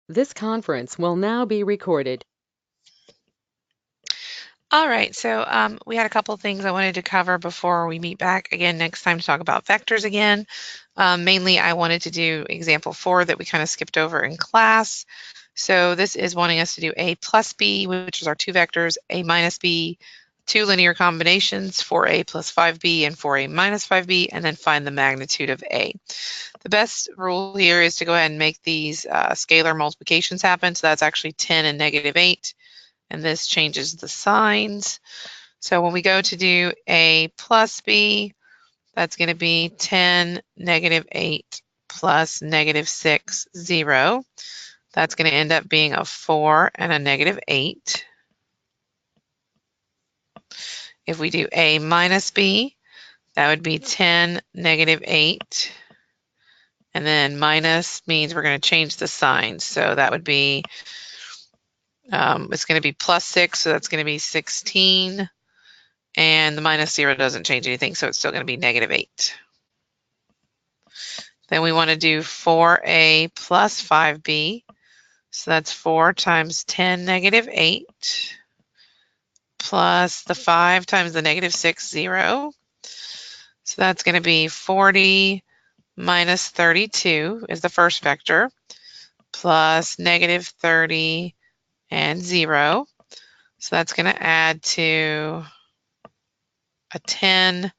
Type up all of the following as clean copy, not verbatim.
This conference will now be recorded. All right, so we had a couple of things I wanted to cover before we meet back again next time to talk about vectors again. Mainly, I wanted to do example 4 that we kind of skipped over in class. So this is wanting us to do a plus b, which is our two vectors, a minus b, two linear combinations, 4a plus 5b and 4a minus 5b, and then find the magnitude of a. The best rule here is to go ahead and make these scalar multiplications happen. So that's actually 10 and negative 8. And this changes the signs. So when we go to do a plus b, that's going to be 10, negative 8 plus negative 6, 0. That's going to end up being a 4 and a negative 8. If we do a minus b, that would be 10, negative 8. And then minus means we're going to change the signs. So that would be, it's going to be plus 6, so that's going to be 16. And the minus 0 doesn't change anything, so it's still going to be negative 8. Then we want to do 4a plus 5b. So that's 4 times 10, negative 8, plus the 5 times the negative 6, 0. So that's going to be 40 minus 32 is the first vector, plus negative 30 and 0. So that's going to add to a 10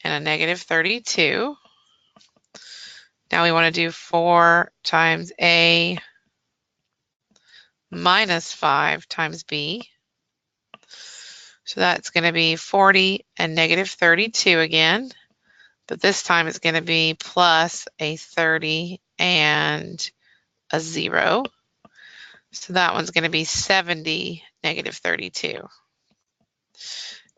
and a negative 32. Now we want to do 4 times a minus 5 times b. So that's going to be 40 and negative 32 again. But this time it's going to be plus a 30 and a 0. So that one's going to be 70, negative 32.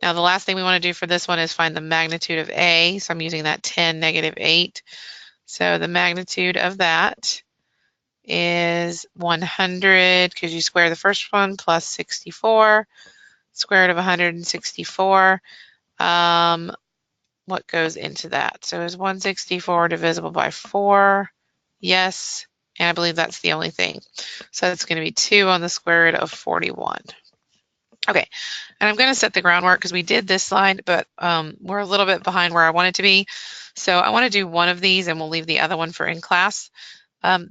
Now the last thing we want to do for this one is find the magnitude of a. So I'm using that 10, negative 8. So the magnitude of that is 100, because you square the first one, plus 64. Square root of 164. What goes into that? So is 164 divisible by 4? Yes, and I believe that's the only thing. So it's going to be 2 on the square root of 41. Okay, and I'm going to set the groundwork because we did this slide, but we're a little bit behind where I want it to be. So I want to do one of these and we'll leave the other one for in class.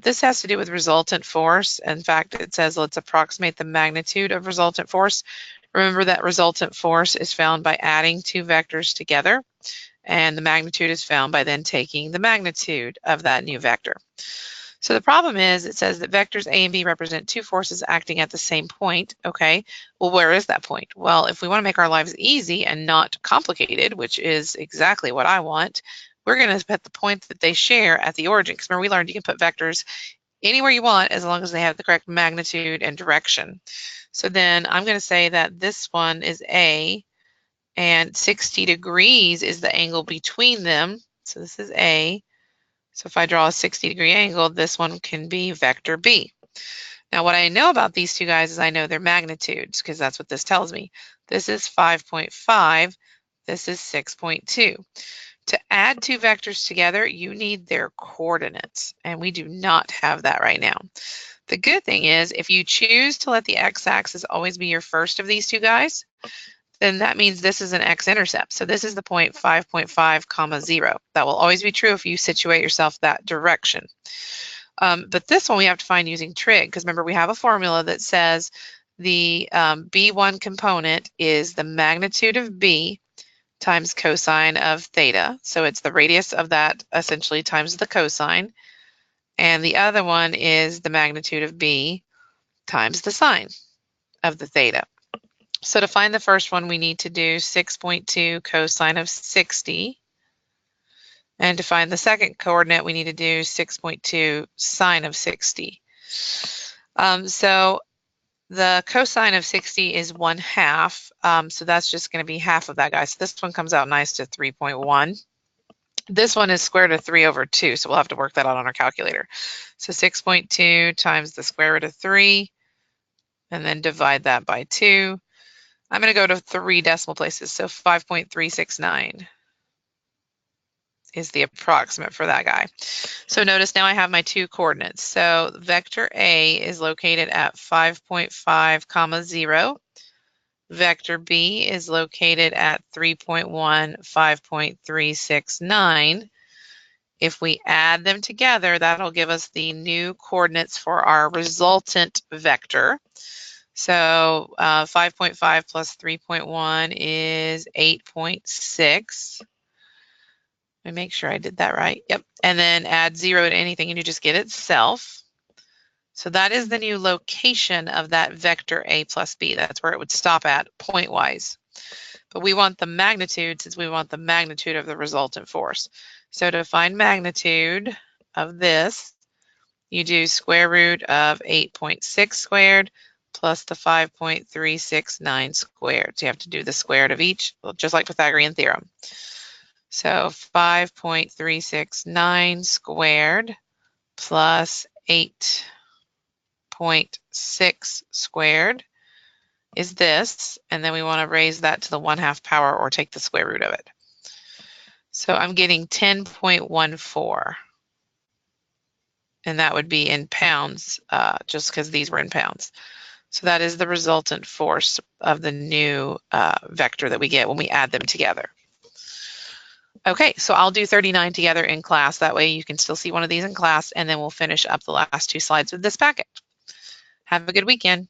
This has to do with resultant force. In fact, it says let's approximate the magnitude of resultant force. Remember that resultant force is found by adding two vectors together, and the magnitude is found by then taking the magnitude of that new vector. So the problem is it says that vectors A and B represent two forces acting at the same point. Okay, well, where is that point? Well, if we want to make our lives easy and not complicated, which is exactly what I want, we're going to put the point that they share at the origin. Because remember, we learned you can put vectors anywhere you want as long as they have the correct magnitude and direction. So then I'm going to say that this one is A, and 60 degrees is the angle between them. So this is A. So if I draw a 60-degree angle, this one can be vector B. Now what I know about these two guys is I know their magnitudes, because that's what this tells me. This is 5.5, this is 6.2. To add two vectors together, you need their coordinates, and we do not have that right now. The good thing is if you choose to let the x-axis always be your first of these two guys, then that means this is an x-intercept. So this is the point 5.5 comma 0. That will always be true if you situate yourself that direction. But this one we have to find using trig, because remember we have a formula that says the B1 component is the magnitude of B times cosine of theta. So it's the radius of that essentially times the cosine. And the other one is the magnitude of B times the sine of the theta. So to find the first one, we need to do 6.2 cosine of 60. And to find the second coordinate, we need to do 6.2 sine of 60. So the cosine of 60 is 1/2. So that's just going to be half of that guy. So this one comes out nice to 3.1. This one is square root of 3 over 2, so we'll have to work that out on our calculator. So 6.2 times the square root of 3, and then divide that by 2. I'm going to go to 3 decimal places, so 5.369. is the approximate for that guy. So notice now I have my two coordinates. So vector A is located at 5.5, comma 0. Vector B is located at 3.1, 5.369. If we add them together, that'll give us the new coordinates for our resultant vector. So 5.5 plus 3.1 is 8.6. Let me make sure I did that right. Yep. And then add 0 to anything and you just get itself. So that is the new location of that vector A plus B. That's where it would stop at point-wise. But we want the magnitude since we want the magnitude of the resultant force. So to find magnitude of this, you do square root of 8.6 squared plus the 5.369 squared. So you have to do the square root of each, just like Pythagorean theorem. So 5.369 squared plus 8.6 squared is this, and then we want to raise that to the 1/2 power or take the square root of it. So I'm getting 10.14, and that would be in pounds, just because these were in pounds. So that is the resultant force of the new vector that we get when we add them together. Okay, so I'll do 39 together in class. That way you can still see one of these in class, and then we'll finish up the last 2 slides with this packet. Have a good weekend.